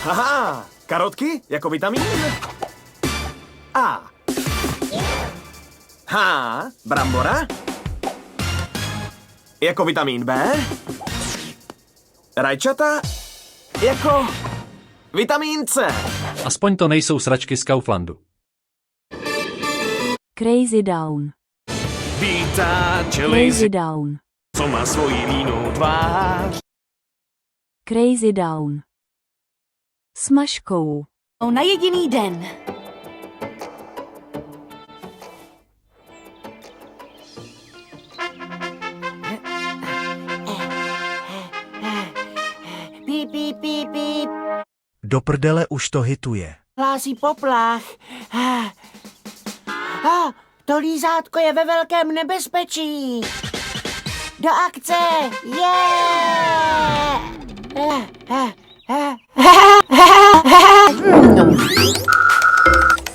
Haha, karotky jako vitamin A. H, brambora jako vitamin B. Rajčata jako vitamin C. Aspoň to nejsou sračky z Kauflandu. Crazy Down. Vítá Crazy Down. co má svoji línou tvář. Crazy Down. S Maškou. Na jediný den. Píp, píp, píp, píp. Do prdele už to hituje. Hlásí poplach. To lízátko je ve velkém nebezpečí. Do akce!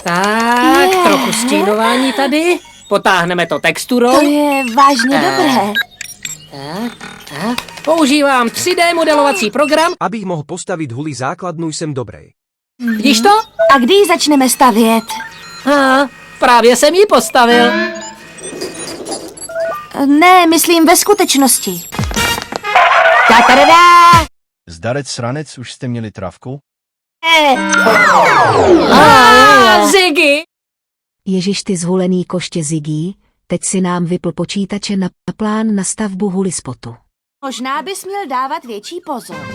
Tak, trochu stínování tady. Potáhneme to texturou. To je vážně dobré. Používám 3D modelovací program. Abych mohl postavit huli základnu, jsem dobrý. Vidíš to? A kdy ji začneme stavět? Právě jsem ji postavil. Ne, myslím ve skutečnosti. Zdarec sranec, už jste měli travku? Ziggy! Ježiš, ty zhulený koště Ziggy, teď si nám vypl počítače na plán na stavbu hulispotu. Možná bys měl dávat větší pozor.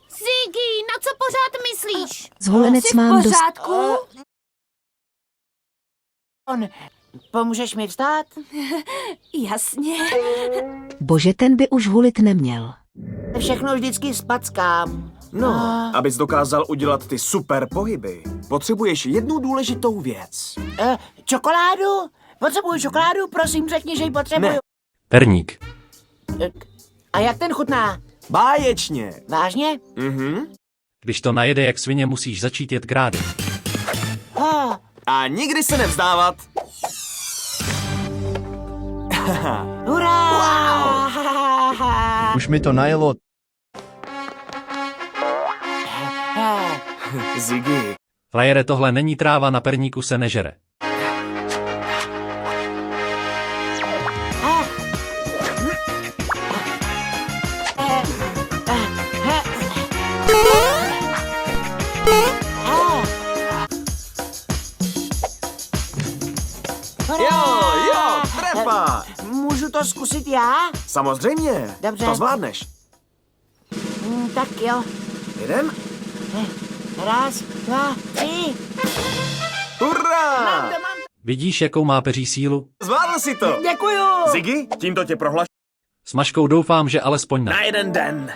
Ziggy, na co pořád myslíš? Zhulenec Jsi v mám dost... pořádku? Pomůžeš mi vstát? Jasně. Bože, ten by už hulit neměl. Všechno vždycky spackám. No, abys dokázal udělat ty super pohyby, potřebuješ jednu důležitou věc. Čokoládu? Potřebuju čokoládu? Prosím, řekni, že ji potřebuju. Ne. Perník. A jak ten chutná? Báječně. Vážně? Když to najede jak svině, musíš začít jet grády. A nikdy se nevzdávat. Hurá! Už mi to najelo. Ziggy. Flajere, tohle není tráva, na perníku se nežere. Jo, trefa. Můžu to zkusit já? Samozřejmě, Dobře. to zvládneš. Tak jo. Jedem? Raz, dva, tři. Hurá! Vidíš, jakou má peří sílu? Zvládl si to. Děkuju. Ziggy, tímto tě prohlaš S Maškou doufám, že alespoň ne. na jeden den.